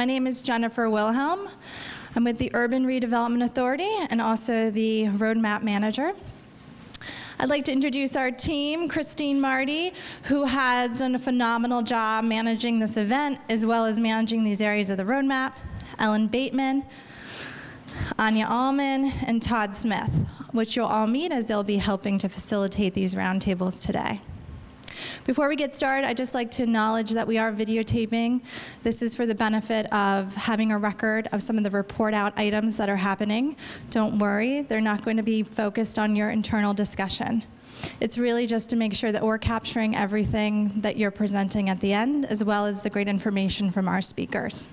My name is Jennifer Wilhelm. I'm with the Urban Redevelopment Authority and also the Roadmap Manager. I'd like to introduce our team, Christine Marty, who has done a phenomenal job managing this event, as well as managing these areas of the roadmap, Ellen Bateman, Anya Allman, and Todd Smith, which you'll all meet as they'll be helping to facilitate these roundtables today. Before we get started, I'd just like to acknowledge that we are videotaping. This is for the benefit of having a record of some of the report out items that are happening. Don't worry, they're not going to be focused on your internal discussion. It's really just to make sure that we're capturing everything that you're presenting at the end, as well as the great information from our speakers.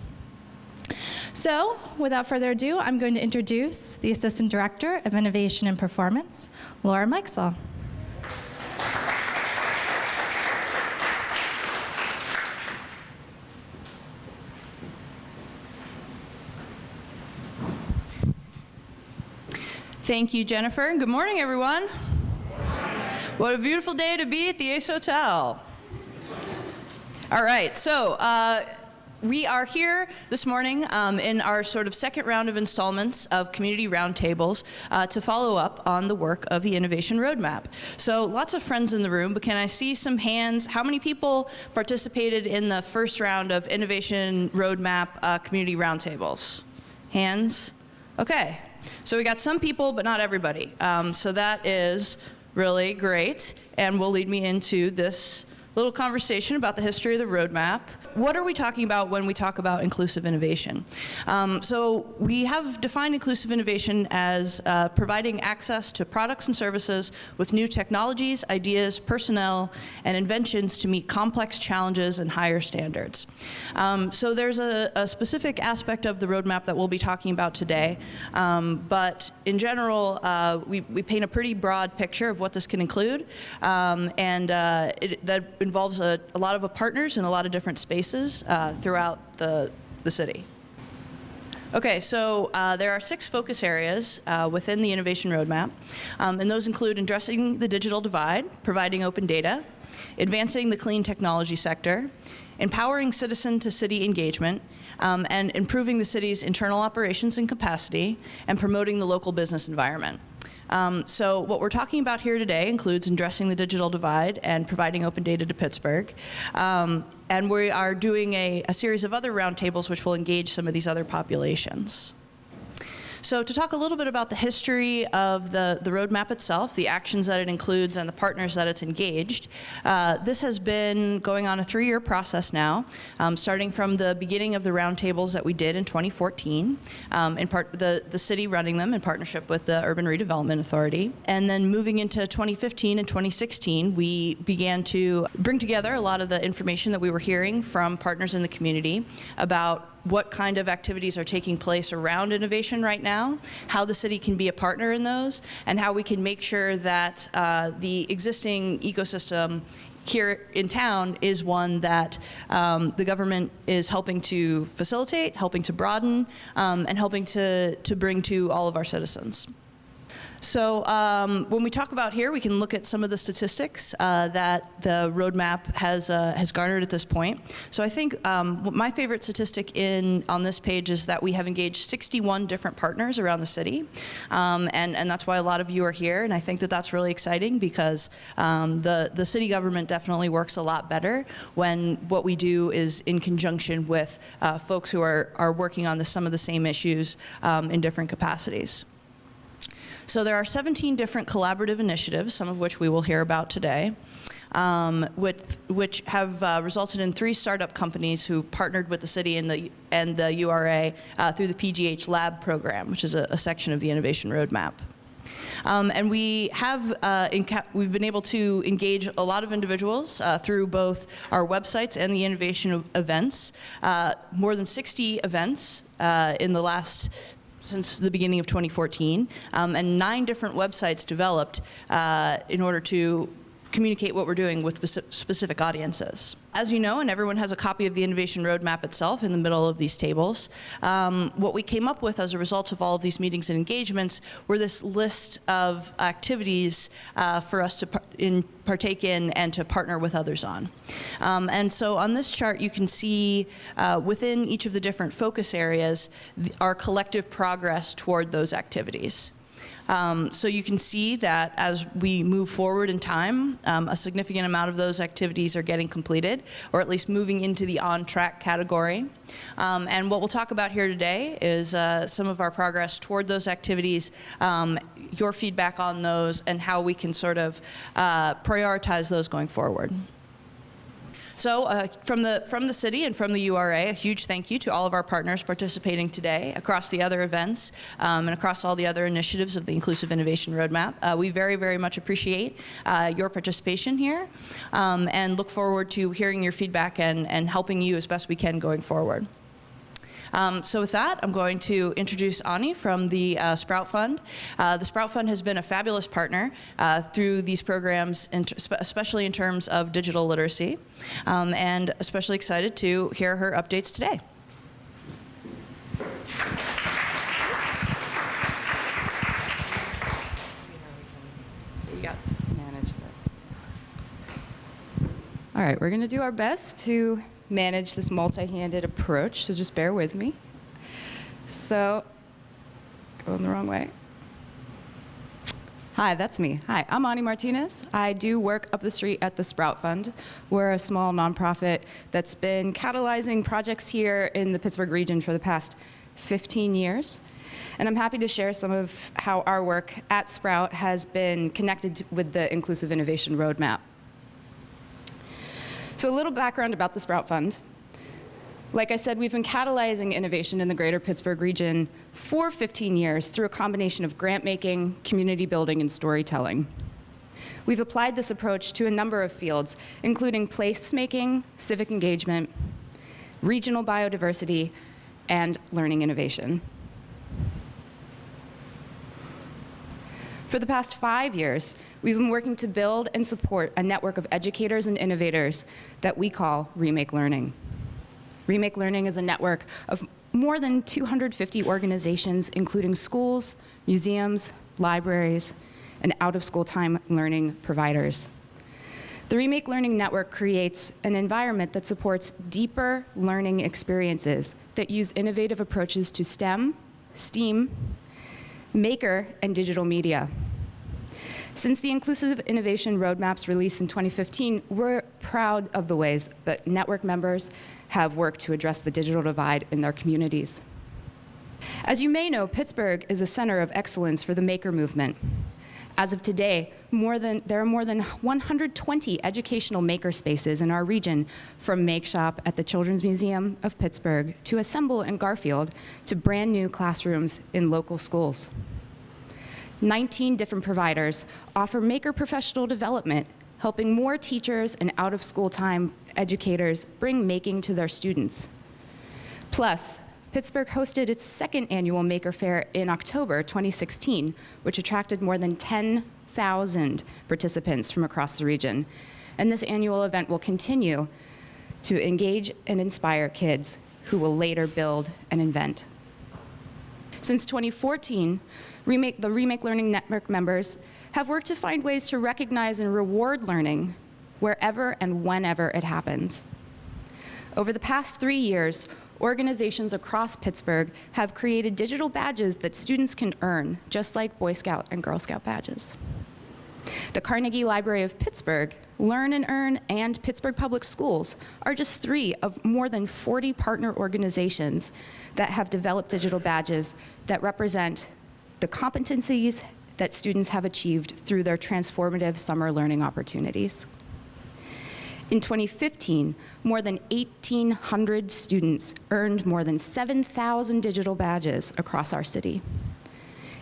So, without further ado, I'm going to introduce the Assistant Director of Innovation and Performance, Laura Meixel. Thank you, Jennifer, and good morning, everyone. What a beautiful day to be at the Ace Hotel. All right, so we are here this morning in our sort of second round of installments of community roundtables to follow up on the work of the Innovation Roadmap. So lots of friends in the room, but can I see some hands? How many people participated in the first round of Innovation Roadmap community roundtables? Hands? Okay. So we got some people, but not everybody. So that is really great, and will lead me into this little conversation about the history of the roadmap. What are we talking about when we talk about inclusive innovation? So we have defined inclusive innovation as providing access to products and services with new technologies, ideas, personnel, and inventions to meet complex challenges and higher standards. So there's a specific aspect of the roadmap that we'll be talking about today, but in general, we paint a pretty broad picture of what this can include, and that involves a lot of partners in a lot of different spaces throughout the city. Okay, so there are 6 focus areas within the Innovation Roadmap, and those include addressing the digital divide, providing open data, advancing the clean technology sector, empowering citizen-to-city engagement, and improving the city's internal operations and capacity, and promoting the local business environment. So what we're talking about here today includes addressing the digital divide and providing open data to Pittsburgh. And we are doing a series of other roundtables which will engage some of these other populations. So to talk a little bit about the history of the roadmap itself, the actions that it includes, and the partners that it's engaged, this has been going on a 3-year process now, starting from the beginning of the roundtables that we did in 2014, the city running them in partnership with the Urban Redevelopment Authority. And then moving into 2015 and 2016, we began to bring together a lot of the information that we were hearing from partners in the community about what kind of activities are taking place around innovation right now, how the city can be a partner in those, and how we can make sure that the existing ecosystem here in town is one that the government is helping to facilitate, helping to broaden, and helping to bring to all of our citizens. So when we talk about here, we can look at some of the statistics that the roadmap has garnered at this point. So I think my favorite statistic on this page is that we have engaged 61 different partners around the city, and that's why a lot of you are here. And I think that that's really exciting because the city government definitely works a lot better when what we do is in conjunction with folks who are working on some of the same issues in different capacities. So there are 17 different collaborative initiatives, some of which we will hear about today, which have resulted in 3 startup companies who partnered with the city and the URA through the PGH Lab program, which is a section of the Innovation Roadmap. And we have we've been able to engage a lot of individuals through both our websites and the innovation events. More than 60 events since the beginning of 2014, and 9 different websites developed in order to communicate what we're doing with specific audiences. As you know, and everyone has a copy of the Innovation Roadmap itself in the middle of these tables, what we came up with as a result of all of these meetings and engagements were this list of activities for us to partake in and to partner with others on. And so on this chart, you can see within each of the different focus areas, our collective progress toward those activities. So you can see that as we move forward in time, a significant amount of those activities are getting completed, or at least moving into the on-track category. And what we'll talk about here today is some of our progress toward those activities, your feedback on those, and how we can sort of prioritize those going forward. So from the city and from the URA, a huge thank you to all of our partners participating today across the other events and across all the other initiatives of the Inclusive Innovation Roadmap. We very, very much appreciate your participation here and look forward to hearing your feedback and helping you as best we can going forward. So with that, I'm going to introduce Ani from the Sprout Fund. The Sprout Fund has been a fabulous partner through these programs, especially in terms of digital literacy, and especially excited to hear her updates today. Manage this. All right, we're going to do our best to manage this multi-handed approach, so just bear with me. So, going the wrong way. Hi, that's me. Hi, I'm Ani Martinez. I do work up the street at the Sprout Fund. We're a small nonprofit that's been catalyzing projects here in the Pittsburgh region for the past 15 years. And I'm happy to share some of how our work at Sprout has been connected with the Inclusive Innovation Roadmap. So a little background about the Sprout Fund. Like I said, we've been catalyzing innovation in the greater Pittsburgh region for 15 years through a combination of grant making, community building, and storytelling. We've applied this approach to a number of fields, including placemaking, civic engagement, regional biodiversity, and learning innovation. For the past 5 years, we've been working to build and support a network of educators and innovators that we call Remake Learning. Remake Learning is a network of more than 250 organizations, including schools, museums, libraries, and out-of-school time learning providers. The Remake Learning Network creates an environment that supports deeper learning experiences that use innovative approaches to STEM, STEAM, maker, and digital media. Since the Inclusive Innovation Roadmap's release in 2015, we're proud of the ways that network members have worked to address the digital divide in their communities. As you may know, Pittsburgh is a center of excellence for the maker movement. As of today, there are more than 120 educational maker spaces in our region, from Make Shop at the Children's Museum of Pittsburgh to Assemble in Garfield to brand new classrooms in local schools. 19 different providers offer maker professional development, helping more teachers and out-of-school time educators bring making to their students. Plus, Pittsburgh hosted its second annual Maker Fair in October 2016, which attracted more than 10,000 participants from across the region. And this annual event will continue to engage and inspire kids who will later build and invent. Since 2014, the Remake Learning Network members have worked to find ways to recognize and reward learning wherever and whenever it happens. Over the past 3 years, organizations across Pittsburgh have created digital badges that students can earn, just like Boy Scout and Girl Scout badges. The Carnegie Library of Pittsburgh, Learn and Earn, and Pittsburgh Public Schools are just 3 of more than 40 partner organizations that have developed digital badges that represent the competencies that students have achieved through their transformative summer learning opportunities. In 2015, more than 1,800 students earned more than 7,000 digital badges across our city.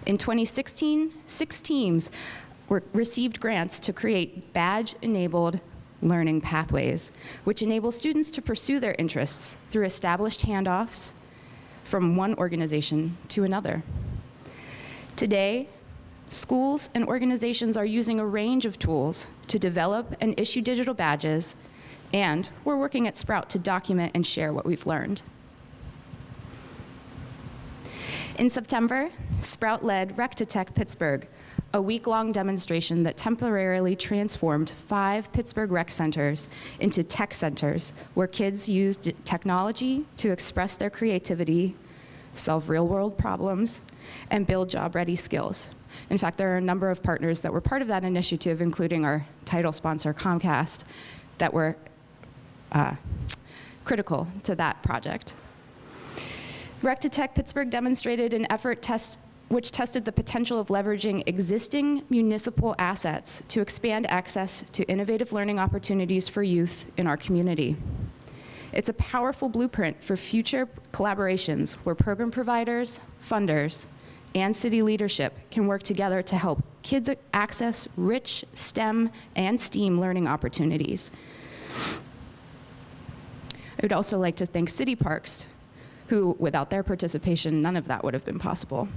In 2016, 6 teams received grants to create badge-enabled learning pathways, which enable students to pursue their interests through established handoffs from one organization to another. Today, Schools and organizations are using a range of tools to develop and issue digital badges, and we're working at Sprout to document and share what we've learned. In September, Sprout led Rec2Tech Pittsburgh, a week-long demonstration that temporarily transformed 5 Pittsburgh rec centers into tech centers where kids used technology to express their creativity, solve real-world problems, and build job-ready skills. In fact, there are a number of partners that were part of that initiative, including our title sponsor, Comcast, that were critical to that project. Rec2Tech Pittsburgh demonstrated an effort which tested the potential of leveraging existing municipal assets to expand access to innovative learning opportunities for youth in our community. It's a powerful blueprint for future collaborations where program providers, funders, and city leadership can work together to help kids access rich STEM and STEAM learning opportunities. I would also like to thank City Parks, who, without their participation, none of that would have been possible.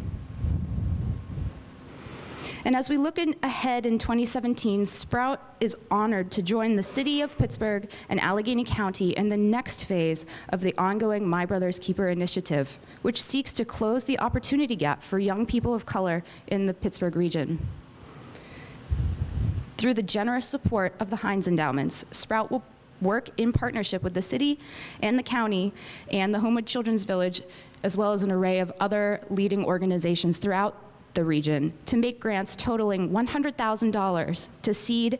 And as we look ahead in 2017, Sprout is honored to join the City of Pittsburgh and Allegheny County in the next phase of the ongoing My Brother's Keeper initiative, which seeks to close the opportunity gap for young people of color in the Pittsburgh region. Through the generous support of the Heinz Endowments, Sprout will work in partnership with the city and the county and the Homewood Children's Village, as well as an array of other leading organizations throughout the region, to make grants totaling $100,000 to seed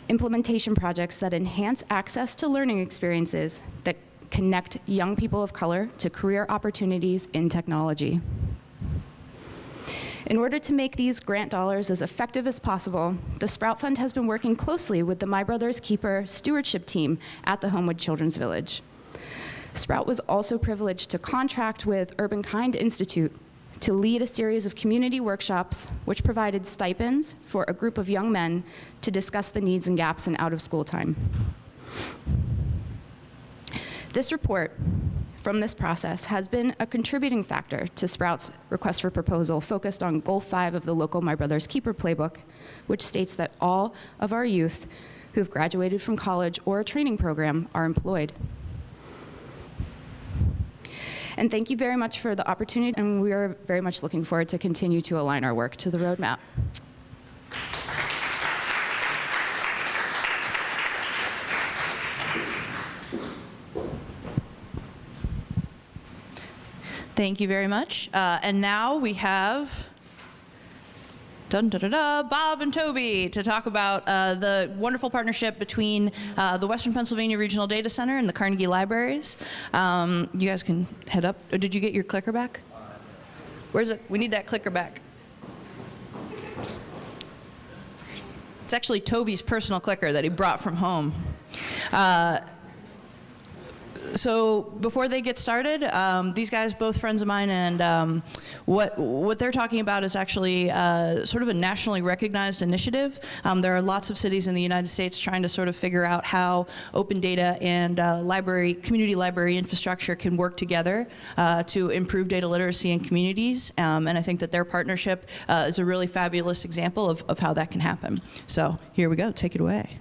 implementation projects that enhance access to learning experiences that connect young people of color to career opportunities in technology. In order to make these grant dollars as effective as possible, the Sprout Fund has been working closely with the My Brother's Keeper stewardship team at the Homewood Children's Village. Sprout was also privileged to contract with Urban Kind Institute to lead a series of community workshops which provided stipends for a group of young men to discuss the needs and gaps in out-of-school time. This report from this process has been a contributing factor to Sprout's request for proposal focused on Goal 5 of the local My Brother's Keeper playbook, which states that all of our youth who have graduated from college or a training program are employed. And thank you very much for the opportunity, and we are very much looking forward to continue to align our work to the roadmap. Thank you very much. And now we have Bob and Toby to talk about the wonderful partnership between the Western Pennsylvania Regional Data Center and the Carnegie Libraries. You guys can head up. Or did you get your clicker back? Where's it? We need that clicker back. It's actually Toby's personal clicker that he brought from home. So before they get started, these guys, both friends of mine, and what they're talking about is actually sort of a nationally recognized initiative. There are lots of cities in the United States trying to sort of figure out how open data and community library infrastructure can work together to improve data literacy in communities. And I think that their partnership is a really fabulous example of how that can happen. So here we go. Take it away.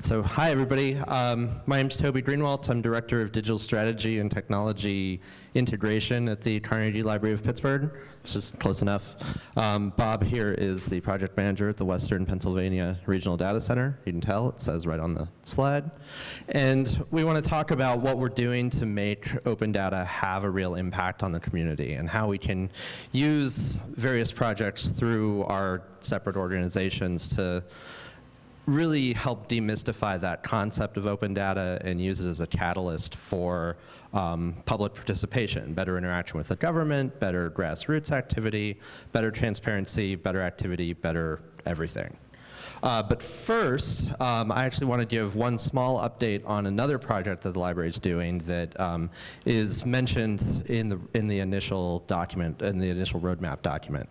So hi, everybody. My name's Toby Greenwalt. I'm Director of Digital Strategy and Technology Integration at the Carnegie Library of Pittsburgh. It's just close enough. Bob here is the project manager at the Western Pennsylvania Regional Data Center. You can tell, it says right on the slide. And we want to talk about what we're doing to make open data have a real impact on the community and how we can use various projects through our separate organizations to really help demystify that concept of open data and use it as a catalyst for public participation, better interaction with the government, better grassroots activity, better transparency, better activity, better everything. But first, I actually want to give one small update on another project that the library is doing that is mentioned in the initial document, in the initial roadmap document.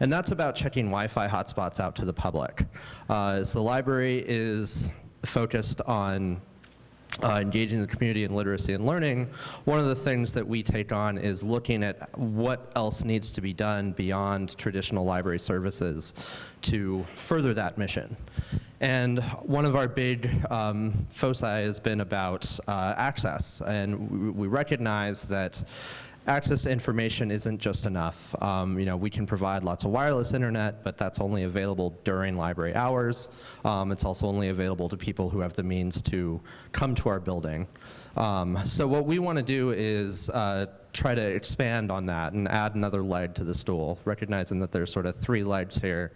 And that's about checking Wi-Fi hotspots out to the public. So the library is focused on engaging the community in literacy and learning, one of the things that we take on is looking at what else needs to be done beyond traditional library services to further that mission. And one of our big foci has been about access, and we recognize that access to information isn't just enough. We can provide lots of wireless internet, but that's only available during library hours. It's also only available to people who have the means to come to our building. So what we want to do is try to expand on that and add another leg to the stool, recognizing that there's sort of 3 legs here.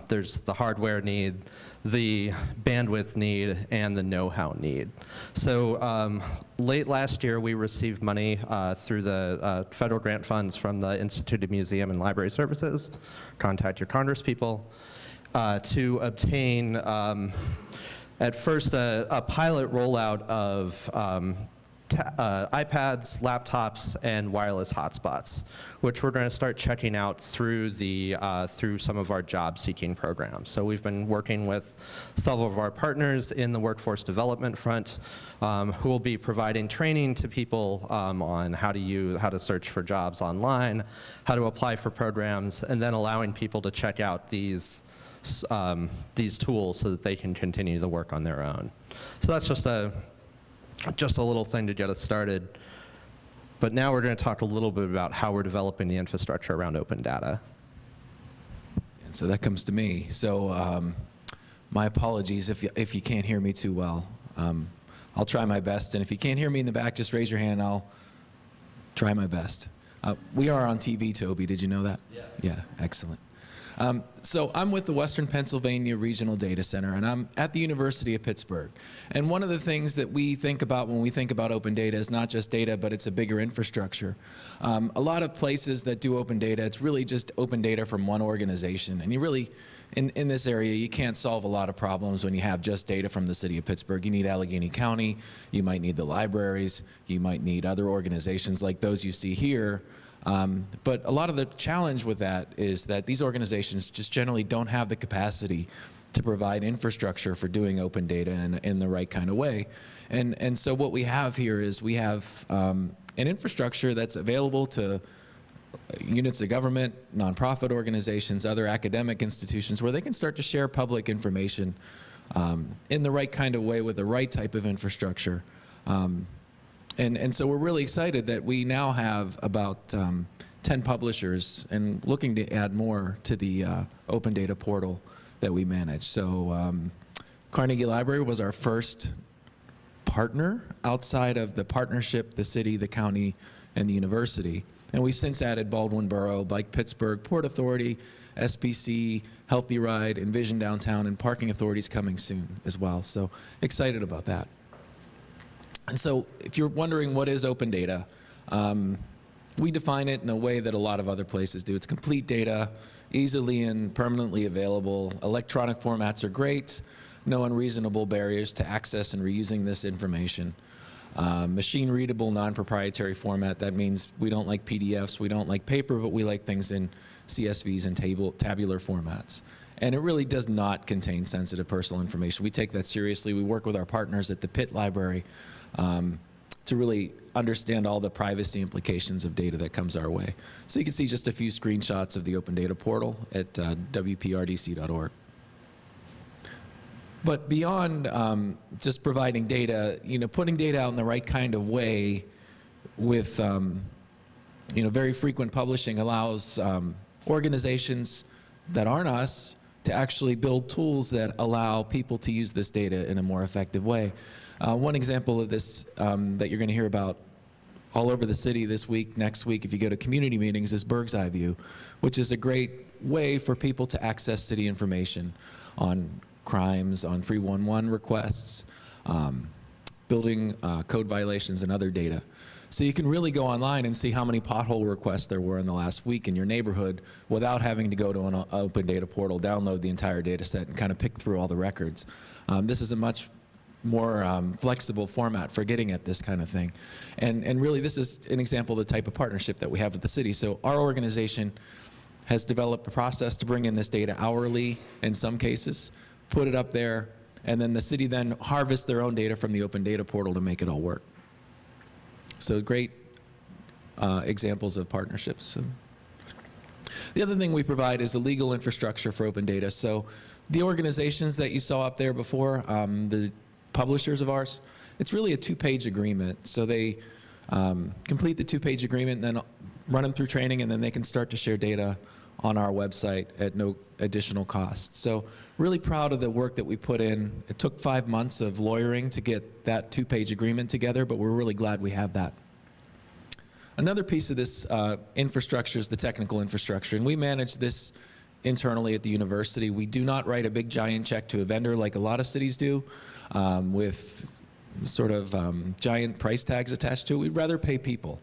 There's the hardware need, the bandwidth need, and the know-how need. So late last year, we received money through the federal grant funds from the Institute of Museum and Library Services, contact your congresspeople, to obtain, at first, a pilot rollout of iPads, laptops, and wireless hotspots, which we're going to start checking out through through some of our job-seeking programs. So we've been working with several of our partners in the workforce development front, who will be providing training to people on how to search for jobs online, how to apply for programs, and then allowing people to check out these tools so that they can continue the work on their own. So that's just a little thing to get us started. But now we're going to talk a little bit about how we're developing the infrastructure around open data. And so that comes to me. So my apologies if you can't hear me too well. I'll try my best, and if you can't hear me in the back, just raise your hand. I'll try my best. We are on TV, Toby. Did you know that? Yes. Yeah, excellent. So I'm with the Western Pennsylvania Regional Data Center, and I'm at the University of Pittsburgh. And one of the things that we think about when we think about open data is not just data, but it's a bigger infrastructure. A lot of places that do open data, it's really just open data from one organization. And you really, in this area, you can't solve a lot of problems when you have just data from the city of Pittsburgh. You need Allegheny County, you might need the libraries, you might need other organizations like those you see here. But a lot of the challenge with that is that these organizations just generally don't have the capacity to provide infrastructure for doing open data in the right kind of way. And so what we have here is we have an infrastructure that's available to units of government, nonprofit organizations, other academic institutions, where they can start to share public information in the right kind of way with the right type of infrastructure. And so we're really excited that we now have about 10 publishers and looking to add more to the open data portal that we manage. So Carnegie Library was our first partner outside of the partnership, the city, the county, and the university. And we've since added Baldwin Borough, Bike Pittsburgh, Port Authority, SPC, Healthy Ride, Envision Downtown, and Parking Authorities coming soon as well. So excited about that. And so if you're wondering what is open data, we define it in a way that a lot of other places do. It's complete data, easily and permanently available. Electronic formats are great. No unreasonable barriers to access and reusing this information. Machine readable, non-proprietary format. That means we don't like PDFs, we don't like paper, but we like things in CSVs and tabular formats. And it really does not contain sensitive personal information. We take that seriously. We work with our partners at the Pitt Library to really understand all the privacy implications of data that comes our way. So you can see just a few screenshots of the Open Data Portal at wprdc.org. But beyond just providing data, putting data out in the right kind of way with very frequent publishing allows organizations that aren't us to actually build tools that allow people to use this data in a more effective way. One example of this that you're going to hear about all over the city this week, next week, if you go to community meetings, is Bird's Eye View, which is a great way for people to access city information on crimes, on 311 requests, building code violations, and other data. So you can really go online and see how many pothole requests there were in the last week in your neighborhood without having to go to an open data portal, download the entire data set, and kind of pick through all the records. This is a much more flexible format for getting at this kind of thing. And really, this is an example of the type of partnership that we have with the city. So our organization has developed a process to bring in this data hourly in some cases, put it up there, And then the city then harvests their own data from the open data portal to make it all work. So great examples of partnerships. So the other thing we provide is a legal infrastructure for open data. So the organizations that you saw up there before, the publishers of ours, it's really a 2-page agreement. So they complete the 2-page agreement and then run them through training, and then they can start to share data on our website at no additional cost. So really proud of the work that we put in. It took 5 months of lawyering to get that 2-page agreement together, but we're really glad we have that. Another piece of this infrastructure is the technical infrastructure, and we manage this internally at the university. We do not write a big giant check to a vendor like a lot of cities do with sort of giant price tags attached to it. We'd rather pay people.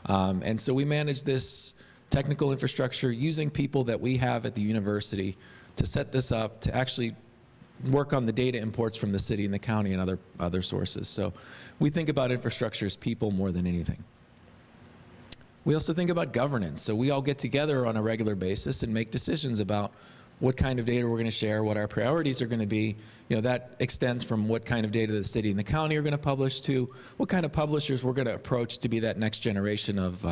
And so we manage this technical infrastructure using people that we have at the university to set this up, to actually work on the data imports from the city and the county and other sources. So we think about infrastructure as people more than anything. We also think about governance. So we all get together on a regular basis and make decisions about what kind of data we're going to share, what our priorities are going to be. You know, that extends from what kind of data the city and the county are going to publish to what kind of publishers we're going to approach to be that next generation of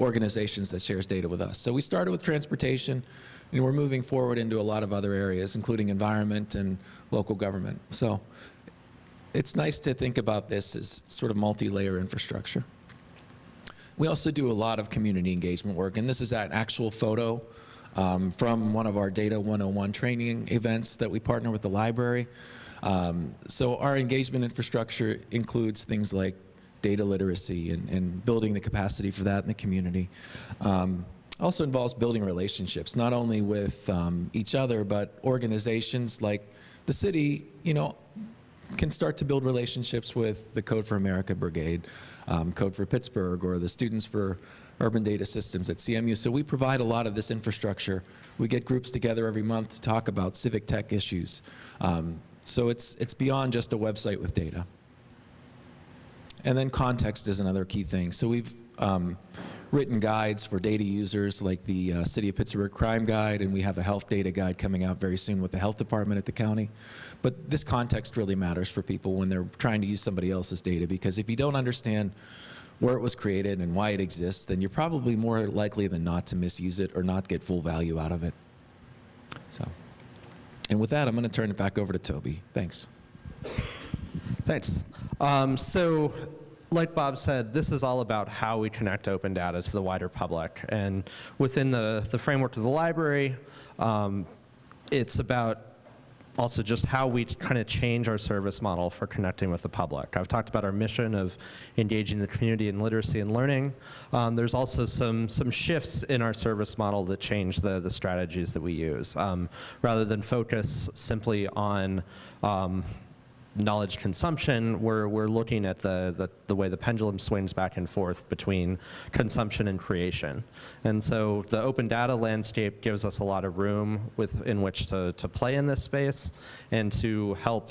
organizations that shares data with us. So we started with transportation, and we're moving forward into a lot of other areas, including environment and local government. So it's nice to think about this as sort of multi-layer infrastructure. We also do a lot of community engagement work, and this is an actual photo from one of our Data 101 training events that we partner with the library. So our engagement infrastructure includes things like data literacy and building the capacity for that in the community. Also involves building relationships, not only with each other, but organizations like the city, you know, can start to build relationships with the Code for America Brigade, Code for Pittsburgh, or the Students for Urban Data Systems at CMU. So we provide a lot of this infrastructure. We get groups together every month to talk about civic tech issues. So it's beyond just a website with data. And then context is another key thing. So we've written guides for data users like the City of Pittsburgh Crime Guide, and we have a health data guide coming out very soon with the health department at the county. But this context really matters for people when they're trying to use somebody else's data, because if you don't understand where it was created and why it exists, then you're probably more likely than not to misuse it or not get full value out of it. So, and with that, I'm going to turn it back over to Toby. Thanks. Thanks. So, like Bob said, this is all about how we connect open data to the wider public. And within the framework of the library, it's about also just how we kind of change our service model for connecting with the public. I've talked about our mission of engaging the community in literacy and learning. There's also some shifts in our service model that change the strategies that we use. Rather than focus simply on knowledge consumption, we're looking at the way the pendulum swings back and forth between consumption and creation. And so the open data landscape gives us a lot of room in which to play in this space and to help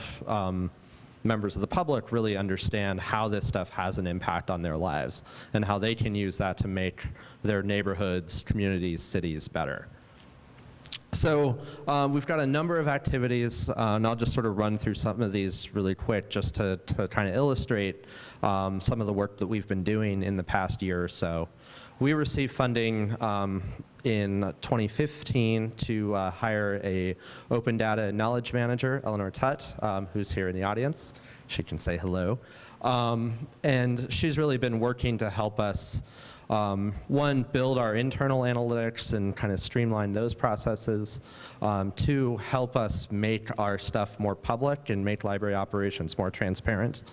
members of the public really understand how this stuff has an impact on their lives and how they can use that to make their neighborhoods, communities, cities better. So we've got a number of activities, and I'll just sort of run through some of these really quick just to kind of illustrate some of the work that we've been doing in the past year or so. We received funding in 2015 to hire a open data knowledge manager, Eleanor Tutt, who's here in the audience. She can say hello. And she's really been working to help us one, build our internal analytics and kind of streamline those processes. Two, help us make our stuff more public and make library operations more transparent.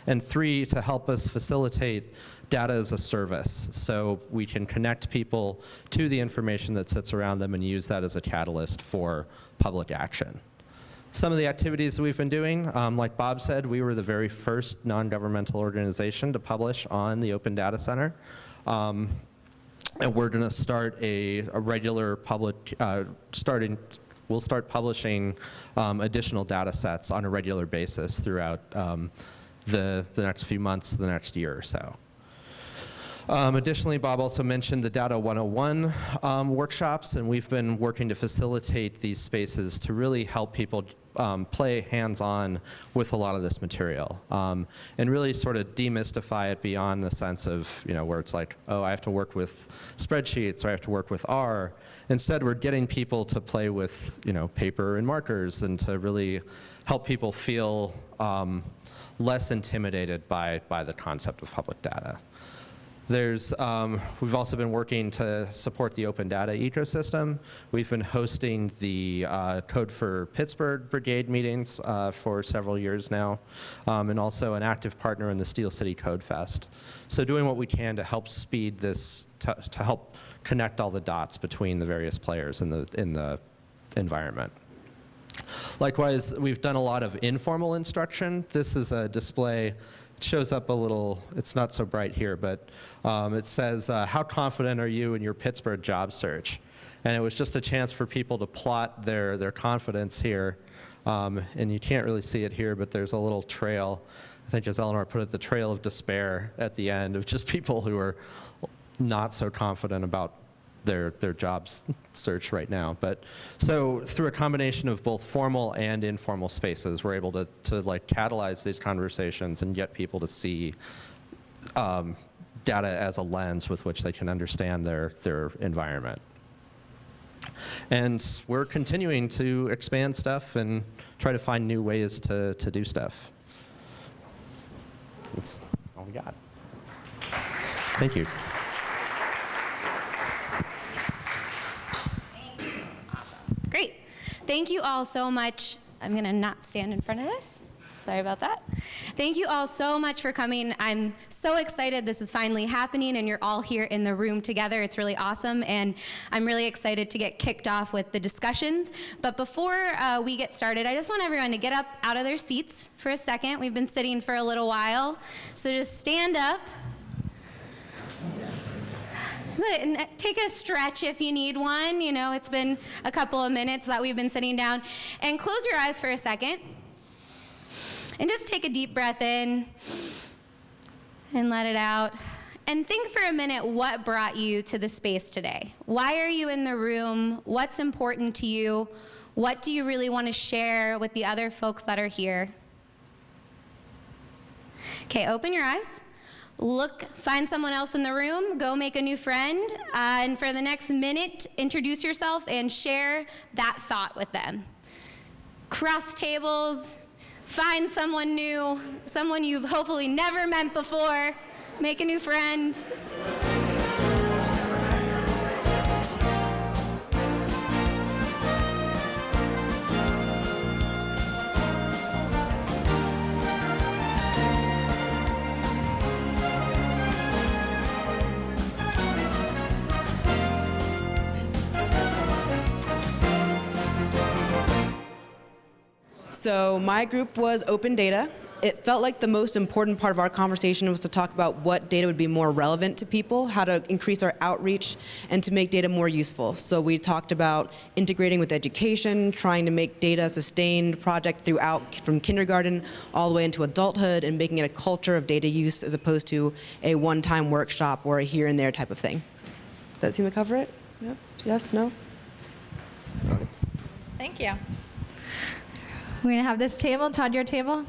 And three, to help us facilitate data as a service so we can connect people to the information that sits around them and use that as a catalyst for public action. Some of the activities that we've been doing, like Bob said, we were the very first non-governmental organization to publish on the Open Data Center. And we're going to start a regular public, we'll start publishing additional data sets on a regular basis throughout the next few months, the next year or so. Additionally, Bob also mentioned the Data 101 workshops, and we've been working to facilitate these spaces to really help people play hands-on with a lot of this material, and really sort of demystify it beyond the sense of, where it's like, oh, I have to work with spreadsheets or I have to work with R. Instead, we're getting people to play with, paper and markers and to really help people feel less intimidated by the concept of public data. We've also been working to support the open data ecosystem. We've been hosting the Code for Pittsburgh Brigade meetings for several years now, and also an active partner in the Steel City Code Fest. So doing what we can to help speed this, to help connect all the dots between the various players in the environment. Likewise, we've done a lot of informal instruction. This is a display. It shows up a little, it's not so bright here, but it says, how confident are you in your Pittsburgh job search? And it was just a chance for people to plot their confidence here. And you can't really see it here, but there's a little trail. I think as Eleanor put it, the trail of despair at the end of just people who are not so confident about their jobs search right now. But so through a combination of both formal and informal spaces, we're able to like catalyze these conversations and get people to see data as a lens with which they can understand their environment. And we're continuing to expand stuff and try to find new ways to do stuff. That's all we got. Thank you. Great. Thank you all so much. I'm going to not stand in front of this. Sorry about that. Thank you all so much for coming. I'm so excited this is finally happening and you're all here in the room together. It's really awesome, and I'm really excited to get kicked off with the discussions. But before we get started, I just want everyone to get up out of their seats for a second. We've been sitting for a little while, so just stand up. Take a stretch if you need one. It's been a couple of minutes that we've been sitting down. And close your eyes for a second. And just take a deep breath in and let it out. And think for a minute what brought you to the space today. Why are you in the room? What's important to you? What do you really want to share with the other folks that are here? Okay, open your eyes. Look, find someone else in the room, go make a new friend, and for the next minute, introduce yourself and share that thought with them. Cross tables, find someone new, someone you've hopefully never met before, make a new friend. So my group was open data. It felt like the most important part of our conversation was to talk about what data would be more relevant to people, how to increase our outreach, and to make data more useful. So we talked about integrating with education, trying to make data a sustained project throughout, from kindergarten all the way into adulthood, and making it a culture of data use as opposed to a one-time workshop or a here and there type of thing. Does that seem to cover it? Yep. Yes? No? Thank you. We're going to have this table. Todd, your table.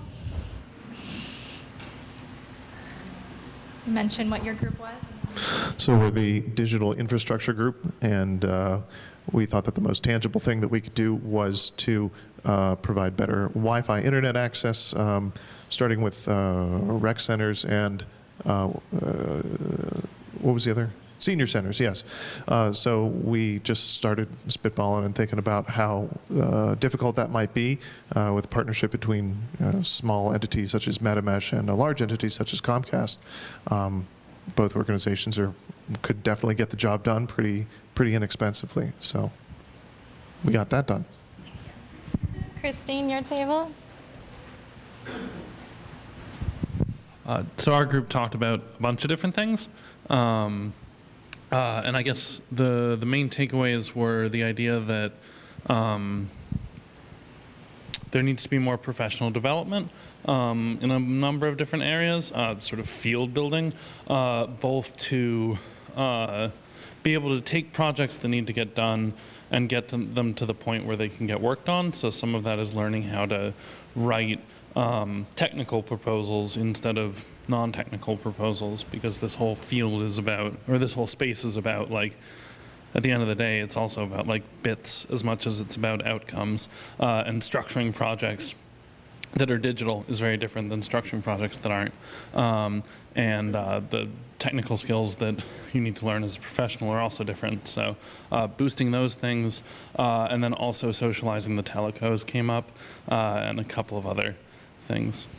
You mentioned what your group was. So we're the digital infrastructure group, and we thought that the most tangible thing that we could do was to provide better Wi-Fi internet access, starting with rec centers and what was the other? Senior centers, yes. So we just started spitballing and thinking about how difficult that might be with a partnership between small entities such as MetaMesh and a large entity such as Comcast. Both organizations could definitely get the job done pretty inexpensively. So we got that done. Christine, your table. So our group talked about a bunch of different things. And I guess the main takeaways were the idea that there needs to be more professional development in a number of different areas, sort of field building, both to be able to take projects that need to get done and get them to the point where they can get worked on. So some of that is learning how to write technical proposals instead of non-technical proposals, because this whole field is about, or this whole space is about, like, at the end of the day, it's also about like bits as much as it's about outcomes, and structuring projects that are digital is very different than structuring projects that aren't. The technical skills that you need to learn as a professional are also different. So boosting those things, and then also socializing the telecos came up, and a couple of other things.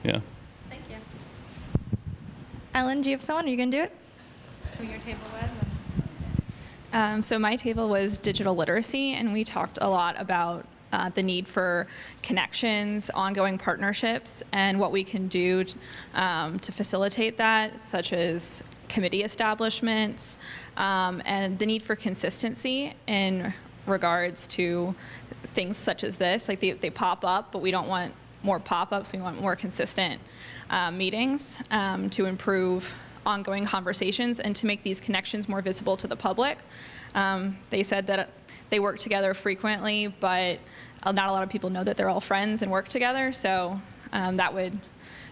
Yeah. Thank you. Ellen, do you have someone? Are you going to do it? Who your table was? So my table was digital literacy, and we talked a lot about the need for connections, ongoing partnerships, and what we can do to facilitate that, such as committee establishments, and the need for consistency in regards to things such as this. Like they pop up, but we don't want more pop-ups. We want more consistent meetings to improve ongoing conversations and to make these connections more visible to the public. They said that they work together frequently, but not a lot of people know that they're all friends and work together, so that would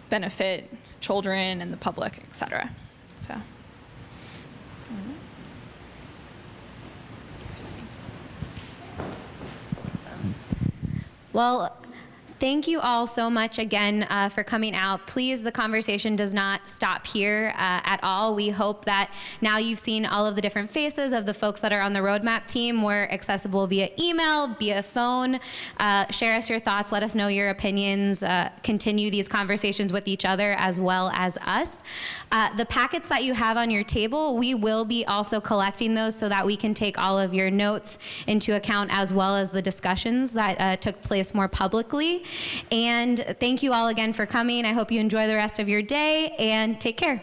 benefit children and the public, et cetera. So. Well, thank you all so much again for coming out. Please, the conversation does not stop here at all. We hope that now you've seen all of the different faces of the folks that are on the roadmap team. We're accessible via email, via phone. Share us your thoughts. Let us know your opinions. Continue these conversations with each other as well as us. The packets that you have on your table, we will be also collecting those so that we can take all of your notes into account, as well as the discussions that took place more publicly. And thank you all again for coming. I hope you enjoy the rest of your day, and take care.